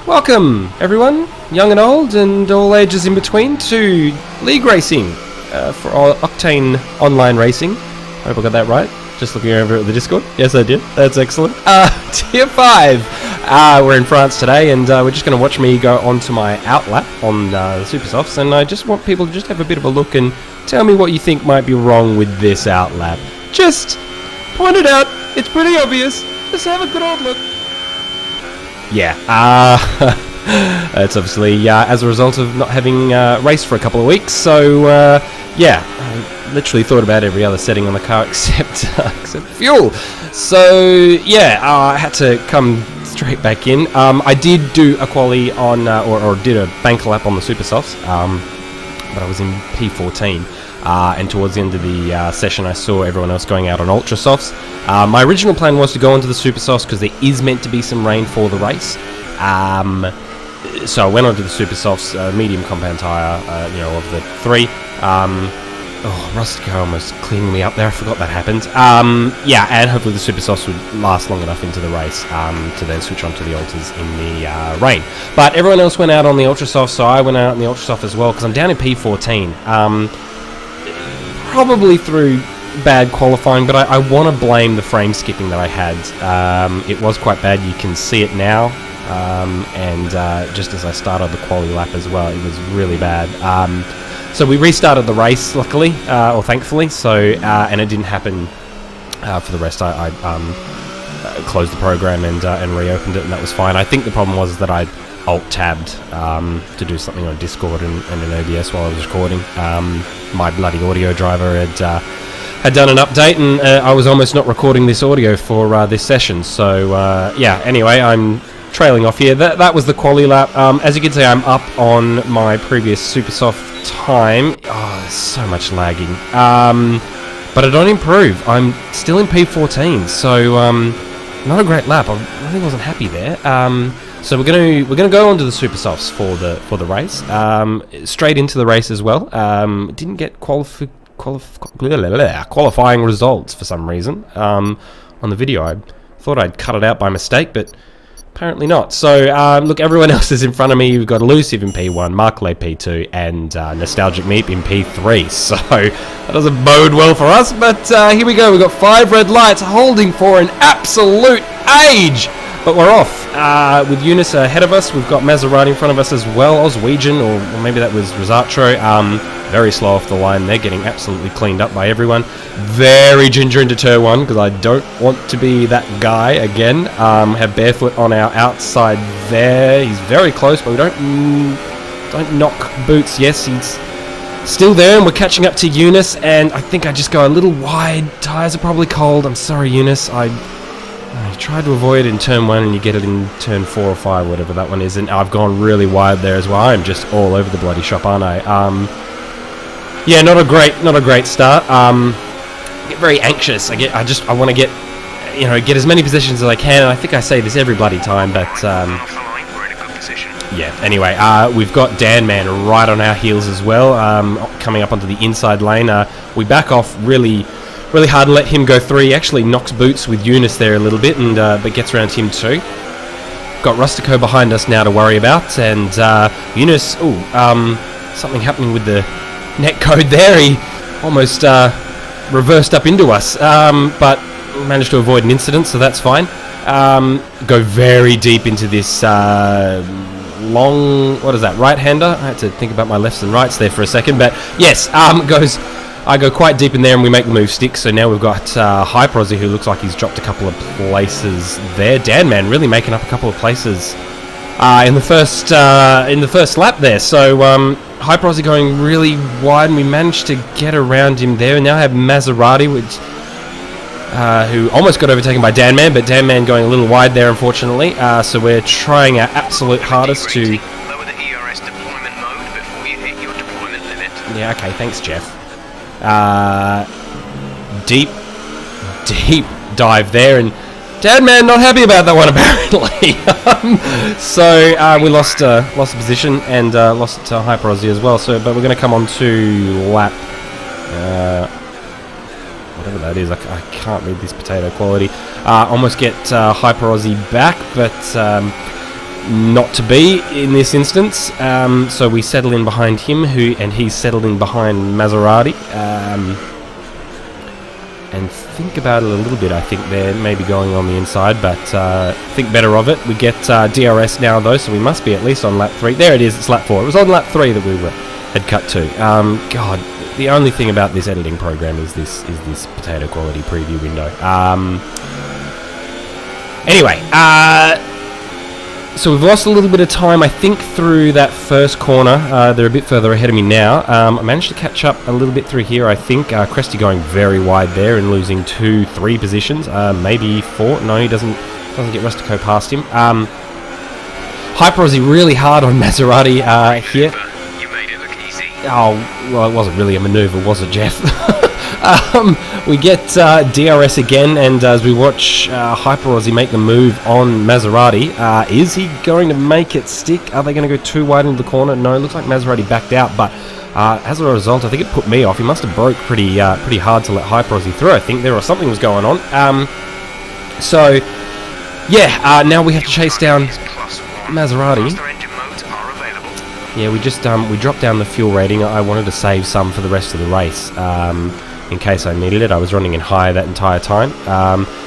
Welcome, everyone, young and old, and all ages in between, to League Racing for our Octane Online Racing. I hope I got that right. Just looking over at the Discord. Yes, I did. That's excellent. Tier 5. We're in France today, and we're just going to watch me go onto my outlap on the Super Softs, and I just want people to just have a bit of a look and tell me what you think might be wrong with this outlap. Just point it out. It's pretty obvious. Just have a good old look. Yeah, it's obviously as a result of not having raced for a couple of weeks, so yeah, I literally thought about every other setting on the car except fuel. So yeah, I had to come straight back in. I did do a quali on, or did a bank lap on the Super Softs, but I was in P14. And towards the end of the session I saw everyone else going out on Ultra Softs. My original plan was to go onto the Super Softs because there is meant to be some rain for the race. So I went onto the Super Softs, medium compound tyre, of the three. Rustico almost cleaning me up there, I forgot that happened. Yeah, and hopefully the Super Softs would last long enough into the race to then switch onto the Ultras in the rain. But everyone else went out on the Ultra Soft, so I went out on the Ultra Soft as well because I'm down in P14. Probably through bad qualifying, but I want to blame the frame skipping that I had. It was quite bad, you can see it now, and just as I started the quali lap as well, it was really bad. So we restarted the race, luckily, or thankfully, so, and it didn't happen for the rest. I closed the program and reopened it, and that was fine. I think the problem was that I alt-tabbed to do something on Discord and an OBS while I was recording. My bloody audio driver had done an update, and I was almost not recording this audio for this session. So yeah, anyway, I'm trailing off here. That was the quali lap. As you can see, I'm up on my previous Super Soft time. Oh, there's so much lagging. But I don't improve. I'm still in P14, so not a great lap. I really wasn't happy there. So we're gonna go onto the Super Softs for the race. Straight into the race as well. Didn't get qualifying results for some reason on the video. I thought I'd cut it out by mistake, but apparently not. So look, everyone else is in front of me. You've got Elusive in P1, Markley P2, and Nostalgic Meep in P3. So that doesn't bode well for us. But here we go. We've got 5 red lights holding for an absolute age. But we're off. With Eunice ahead of us, we've got Maserati in front of us as well, Oswegian, or maybe that was Rosatro. Very slow off the line. They're getting absolutely cleaned up by everyone. Very ginger into Turn 1, because I don't want to be that guy again. Have Barefoot on our outside there. He's very close, but we don't knock boots. Yes, he's still there, and we're catching up to Eunice, and I think I just go a little wide. Tyres are probably cold. I'm sorry, Eunice. I tried to avoid it in Turn 1 and you get it in Turn 4 or 5, whatever that one is, and I've gone really wide there as well. I'm just all over the bloody shop, aren't I? Yeah, not a great start. I get very anxious. I want to get as many positions as I can, and I think I say this every bloody time, but yeah, anyway, we've got Dan Man right on our heels as well, coming up onto the inside lane. We back off really hard and let him go through. He actually knocks boots with Eunice there a little bit, and but gets around him too. Got Rustico behind us now to worry about, and Eunice, something happening with the netcode there. He almost reversed up into us, but managed to avoid an incident, so that's fine. Go very deep into this long, what is that, right-hander? I had to think about my lefts and rights there for a second, but yes, I go quite deep in there and we make the move stick, so now we've got Hyperozzy, who looks like he's dropped a couple of places there. Dan Man really making up a couple of places in the first lap there. So Hyperozzy going really wide, and we managed to get around him there. And now have Maserati, who almost got overtaken by Dan Man, but Dan Man going a little wide there, unfortunately. So we're trying our absolute hardest to lower the ERS deployment mode before you hit your deployment limit. Yeah, okay, thanks, Jeff. Deep dive there, and Dan Man not happy about that one apparently. So we lost a position and lost it to Hyperozzy as well. So, but we're going to come on to lap whatever that is. I can't read this potato quality. Almost get Hyperozzy back, but not to be in this instance. So we settle in behind him, and he's settled in behind Maserati. And think about it a little bit. I think they're maybe going on the inside, but think better of it. We get DRS now, though, so we must be at least on lap 3. There it is, it's lap 4. It was on lap 3 that we had cut to. God, the only thing about this editing program is this potato quality preview window. Anyway, so we've lost a little bit of time, I think, through that first corner. They're a bit further ahead of me now. I managed to catch up a little bit through here, I think. Cresty going very wide there and losing 2-3 positions, maybe 4. No, he doesn't get Rustico past him. Hyper Aussie really hard on Maserati here. You made it look easy. Oh, well, it wasn't really a manoeuvre, was it, Jeff? We get DRS again, and as we watch Hyper Aussie make the move on Maserati, is he going to make it stick? Are they going to go too wide into the corner? No, it looks like Maserati backed out, but as a result, I think it put me off. He must have broke pretty hard to let Hyper Aussie through, I think. There was something was going on. So, yeah, now we have to chase down Maserati. Yeah, we just we dropped down the fuel rating. I wanted to save some for the rest of the race. In case I needed it. I was running in high that entire time.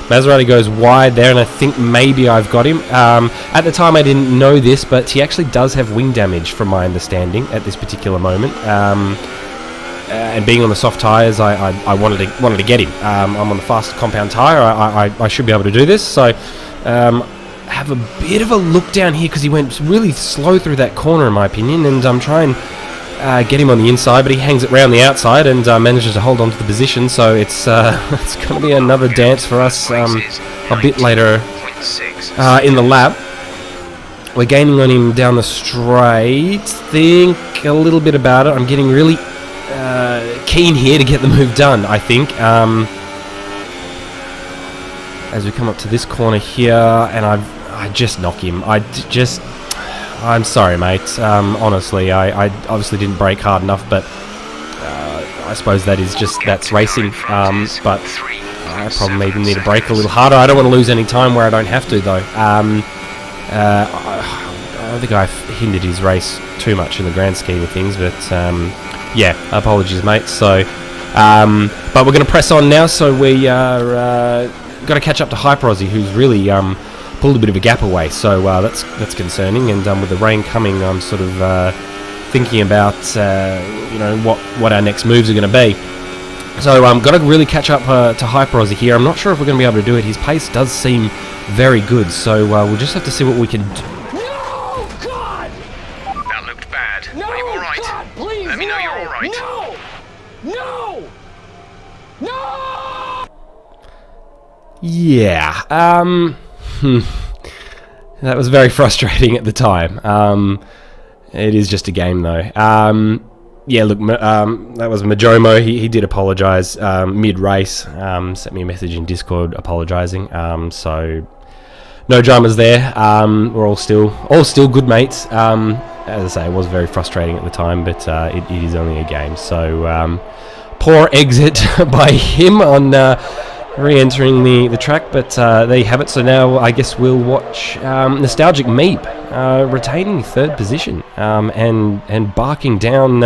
Maserati goes wide there, and I think maybe I've got him. At the time I didn't know this, but he actually does have wing damage from my understanding at this particular moment. And being on the soft tyres, I wanted to get him. I'm on the faster compound tyre. I should be able to do this. So have a bit of a look down here, because he went really slow through that corner in my opinion, and I'm trying get him on the inside, but he hangs it round the outside and manages to hold on to the position. So it's going to be another dance for us a bit later in the lap. We're gaining on him down the straight. Think a little bit about it. I'm getting really keen here to get the move done, I think. As we come up to this corner here, and I just knock him. I'm sorry, mate. Honestly, I obviously didn't brake hard enough, but I suppose that's racing. But I probably even need to brake a little harder. I don't want to lose any time where I don't have to, though. I don't think I've hindered his race too much in the grand scheme of things, but yeah, apologies, mate. So, but we're going to press on now. So we are got to catch up to Hyper Aussie, who's really pulled a bit of a gap away, so that's concerning. And with the rain coming, I'm sort of thinking about what our next moves are going to be. So got to really catch up to Hyper Aussie here. I'm not sure if we're going to be able to do it. His pace does seem very good, so we'll just have to see what we can do. No, God! That looked bad. No, are you all right? God, please, Let me know you're all right. No! Yeah. That was very frustrating at the time. It is just a game, though. Yeah, look, that was Majomo. He did apologise mid-race. Sent me a message in Discord apologising. So no dramas there. We're all still good mates. As I say, it was very frustrating at the time, but it is only a game. So poor exit by him on re-entering the track, but there you have it. So now I guess we'll watch Nostalgic Meep retaining third position and barking down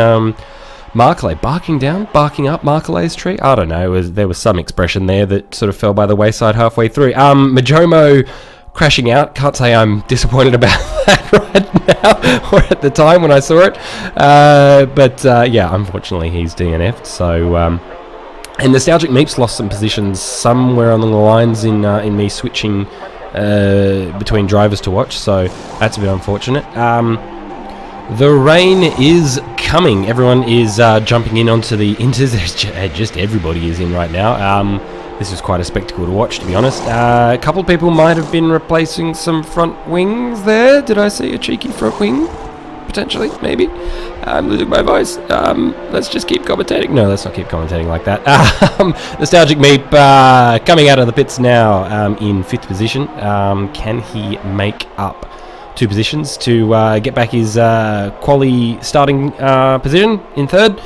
Markele. Barking up Markele's tree? I don't know. There was some expression there that sort of fell by the wayside halfway through. Majomo crashing out. Can't say I'm disappointed about that right now, or at the time when I saw it. But yeah, unfortunately he's DNF'd. So and Nostalgic Meep's lost some positions somewhere along the lines in me switching between drivers to watch, so that's a bit unfortunate. The rain is coming. Everyone is jumping in onto the inters. Just everybody is in right now. This is quite a spectacle to watch, to be honest. A couple of people might have been replacing some front wings there. Did I see a cheeky front wing? Potentially, maybe. I'm losing my voice. Let's just keep commentating. No, let's not keep commentating like that. Nostalgic Meep coming out of the pits now in 5th position. Can he make up 2 positions to get back his quali starting position in 3rd?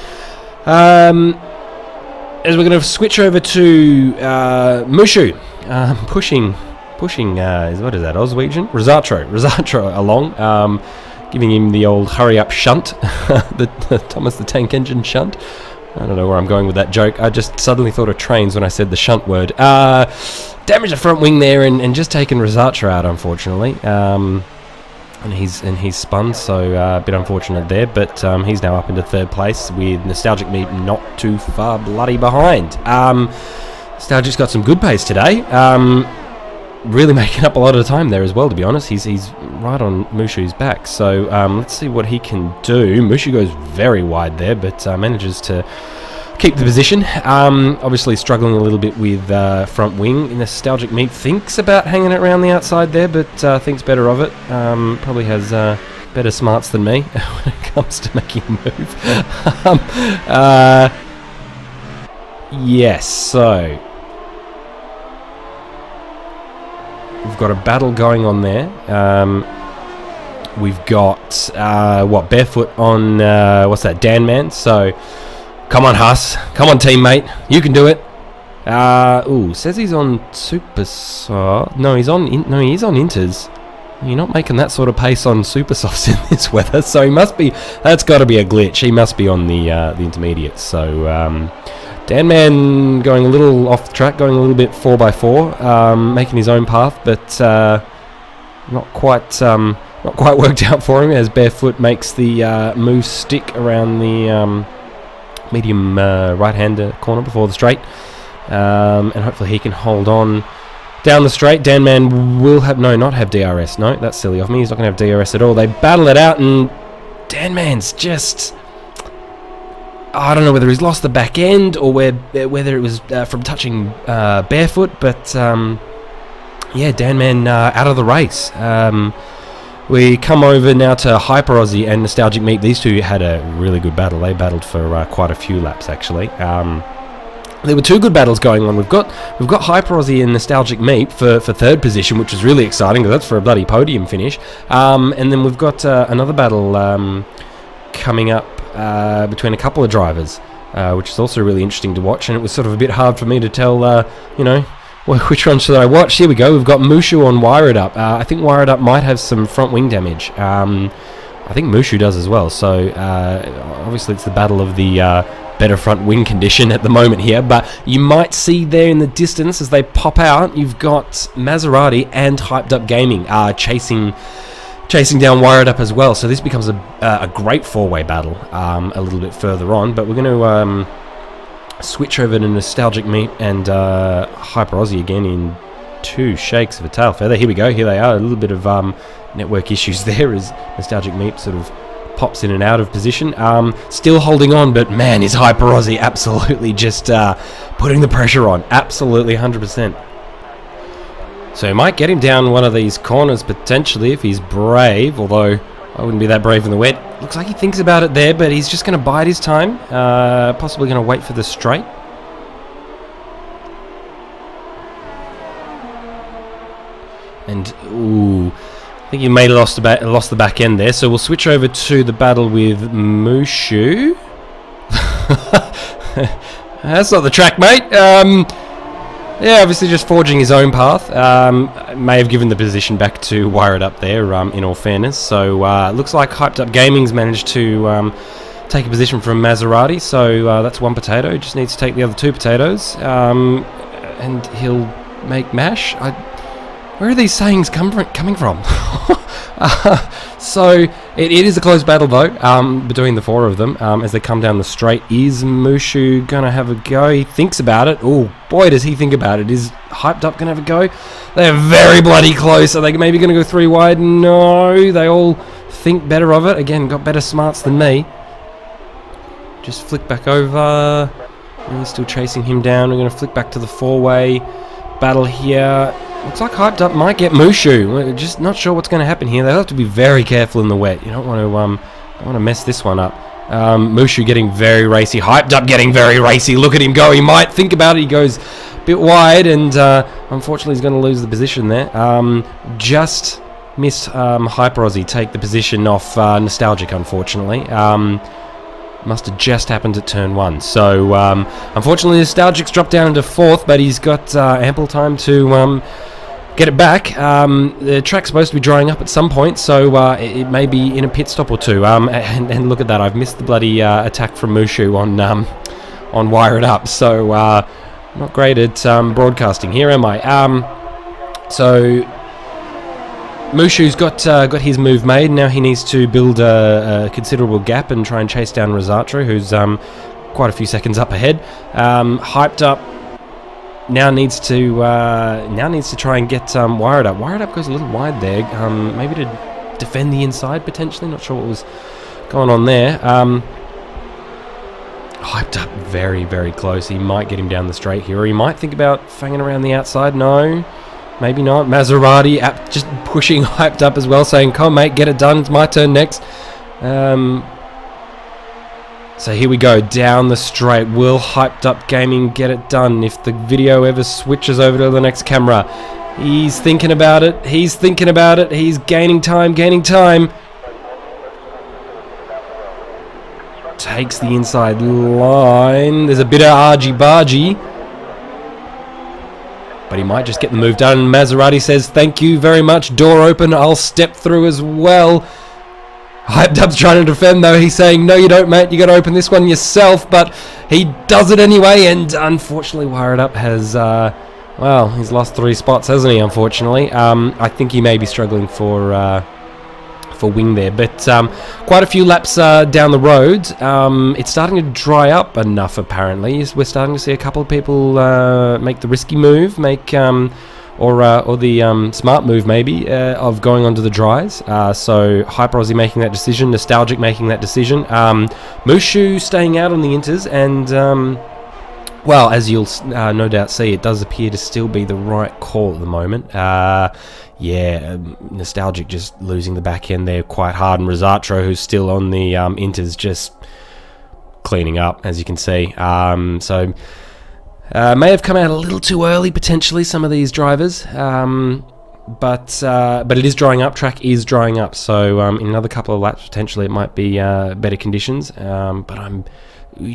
As we're going to switch over to Mushu, pushing pushing, what is that, Oswegian? Rosatro along, giving him the old hurry-up shunt, the Thomas the Tank Engine shunt. I don't know where I'm going with that joke. I just suddenly thought of trains when I said the shunt word. Damaged the front wing there and just taken Rosatra out, unfortunately. And he's spun, so a bit unfortunate there. But he's now up into third place with Nostalgic Meat not too far bloody behind. Nostalgic's got some good pace today. Really making up a lot of the time there as well, to be honest. He's right on Mushu's back. So let's see what he can do. Mushu goes very wide there, but manages to keep the position. Obviously struggling a little bit with front wing. Nostalgic Meat thinks about hanging it around the outside there, but thinks better of it. Probably has better smarts than me when it comes to making a move. Yes, so we've got a battle going on there. We've got, Barefoot on, Dan Man. So, come on, Huss. Come on, teammate. You can do it. Says he's on Super Soft. No, he's on Inters. You're not making that sort of pace on Super Softs in this weather, so he must be, that's got to be a glitch. He must be on the intermediates. So, Dan Man going a little off the track, going a little bit 4x4, making his own path, but not quite worked out for him as Barefoot makes the move stick around the medium right-hander corner before the straight, and hopefully he can hold on down the straight. Dan Man will not have DRS. No, that's silly of me. He's not going to have DRS at all. They battle it out, and Dan Man's just, I don't know whether he's lost the back end or whether it was from touching Barefoot, but Dan Man out of the race. We come over now to Hyper Aussie and Nostalgic Meat. These two had a really good battle. They battled for quite a few laps, actually. There were two good battles going on. We've got Hyper Aussie and Nostalgic Meat for third position, which is really exciting because that's for a bloody podium finish. And then we've got another battle coming up between a couple of drivers, which is also really interesting to watch. And it was sort of a bit hard for me to tell, which one should I watch? Here we go. We've got Mushu on Wire It Up. I think Wire It Up might have some front wing damage. I think Mushu does as well. So obviously it's the battle of the better front wing condition at the moment here. But you might see there in the distance as they pop out, you've got Maserati and Hyped Up Gaming chasing down Wire It Up as well. So this becomes a great four-way battle a little bit further on. But we're going to switch over to Nostalgic Meat and Hyper Aussie again in two shakes of a tail feather. Here we go. Here they are. A little bit of network issues there as Nostalgic Meat sort of pops in and out of position. Still holding on, but man, is Hyper Aussie absolutely just putting the pressure on. Absolutely 100%. So he might get him down one of these corners potentially if he's brave, although I wouldn't be that brave in the wet. Looks like he thinks about it there, but he's just going to bide his time. Possibly going to wait for the straight. And, I think he may have lost the back end there. So we'll switch over to the battle with Mushu. That's not the track, mate. Yeah, obviously just forging his own path. May have given the position back to Wire It Up there, in all fairness. So looks like Hyped Up Gaming's managed to take a position from Maserati. So that's one potato. Just needs to take the other two potatoes. And he'll make mash. Where are these sayings coming from? So it is a close battle though, between the four of them as they come down the straight. Is Mushu gonna have a go? He thinks about it. Oh boy, does he think about it. Is Hyped Up gonna have a go? They're very bloody close. Are they maybe gonna go three wide? No, they all think better of it. Again, got better smarts than me. Just flick back over. He's still chasing him down. We're gonna flick back to the four-way battle here. Looks like Hyped Up might get Mushu. We're just not sure what's going to happen here. They'll have to be very careful in the wet. You don't want to mess this one up. Mushu getting very racy. Hyped Up getting very racy. Look at him go. He might think about it. He goes a bit wide, and unfortunately he's going to lose the position there. Just missed Hyper Aussie take the position off Nostalgic, unfortunately. Must have just happened at turn one. So unfortunately Nostalgic's dropped down into fourth, but he's got ample time to get it back. The track's supposed to be drying up at some point, so it may be in a pit stop or two. And look at that, I've missed the bloody attack from Mushu on Wire It Up, so not great at broadcasting here, am I? So Mushu's got his move made. Now he needs to build a considerable gap and try and chase down Rosatro, who's quite a few seconds up ahead. Hyped Up now needs to try and get Wire It Up. Wire It Up goes a little wide there, maybe to defend the inside potentially. Not sure what was going on there. Hyped Up very, very close. He might get him down the straight here, or he might think about fanging around the outside. No, maybe not. Maserati just pushing Hyped Up as well, saying, come on, mate, get it done. It's my turn next. So here we go, down the straight. Will Hyped Up Gaming get it done? If the video ever switches over to the next camera. He's thinking about it. He's thinking about it. He's gaining time, Takes the inside line. There's a bit of argy-bargy, but he might just get the move done. Maserati says, thank you very much. Door open. I'll step through as well. Hyped Up's trying to defend, though. He's saying, no, you don't, mate. You got to open this one yourself. But he does it anyway. And unfortunately, Wire It Up has, well, he's lost 3 spots, hasn't he, unfortunately? I think he may be struggling for wing there, but quite a few laps down the road. It's starting to dry up enough, apparently. We're starting to see a couple of people make the risky move, or the smart move maybe, of going onto the dries. So Hyper Aussie making that decision, Nostalgic making that decision, Mushu staying out on the inters, and well, as you'll no doubt see, it does appear to still be the right call at the moment. Yeah, Nostalgic just losing the back end there quite hard, and Rosatro, who's still on the inters, just cleaning up, as you can see. So may have come out a little too early, potentially, some of these drivers. But it is drying up. Track is drying up, so in another couple of laps, potentially, it might be better conditions. But I'm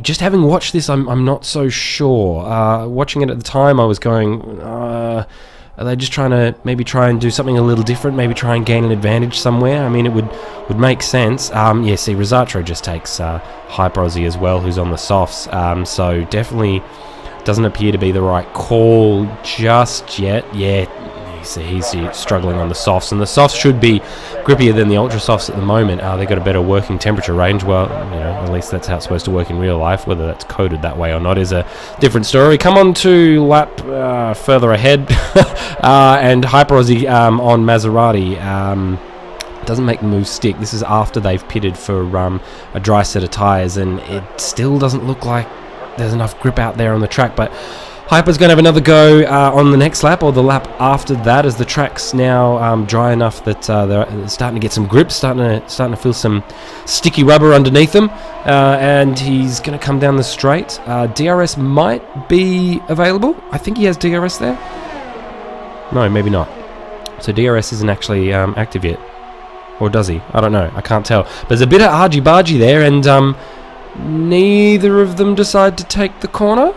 just having watched this, I'm not so sure. Watching it at the time, I was going, are they just trying to maybe try and do something a little different? Maybe try and gain an advantage somewhere? I mean, it would make sense. Yeah, see, Rosatro just takes Hyper Aussie as well, who's on the softs. So definitely doesn't appear to be the right call just yet. Yeah, he's struggling on the softs, and the softs should be grippier than the ultra softs at the moment. They've got a better working temperature range. Well, at least that's how it's supposed to work in real life. Whether that's coded that way or not is a different story. Come on to lap further ahead, and Hyper Aussie on Maserati doesn't make the move stick. This is after they've pitted for a dry set of tyres, and it still doesn't look like there's enough grip out there on the track, but Hyper's going to have another go on the next lap, or the lap after that, as the track's now dry enough that they're starting to get some grip, starting to feel some sticky rubber underneath them, and he's going to come down the straight. DRS might be available. I think he has DRS there. No, maybe not. So DRS isn't actually active yet. Or does he? I don't know. I can't tell. But there's a bit of argy-bargy there, and neither of them decide to take the corner.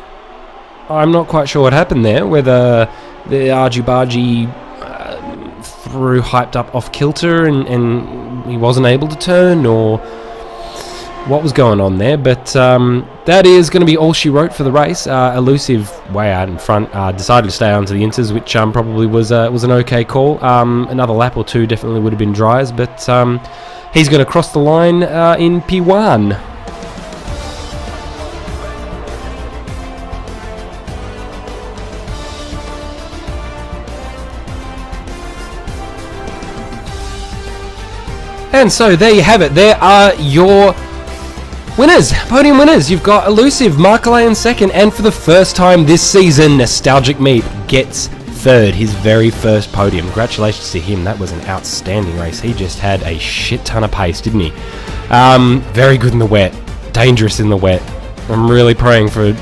I'm not quite sure what happened there, whether the argy-bargy threw Hyped Up off kilter and he wasn't able to turn, or what was going on there. But that is going to be all she wrote for the race. Elusive, way out in front, decided to stay onto the inters, which probably was an okay call. Another lap or two definitely would have been dries, but he's going to cross the line in P1. And so there you have it. There are your winners, podium winners. You've got Elusive, Markelay in second, and for the first time this season, Nostalgic Meat gets third, his very first podium. Congratulations to him. That was an outstanding race. He just had a shit ton of pace, didn't he? Very good in the wet, dangerous in the wet. I'm really praying for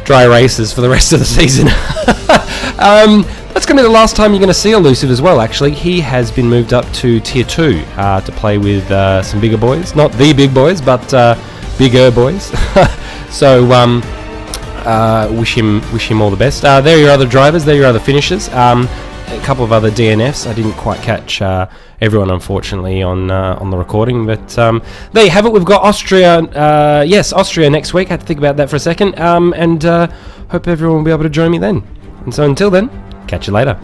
dry races for the rest of the season. That's going to be the last time you're going to see Elusive as well, actually. He has been moved up to Tier 2 to play with some bigger boys. Not the big boys, but bigger boys. So wish him all the best. There are your other drivers. There are your other finishers. a couple of other DNFs. I didn't quite catch everyone, unfortunately, on the recording. But there you have it. We've got Austria. Yes, Austria next week. I had to think about that for a second. And hope everyone will be able to join me then. And so until then, catch you later.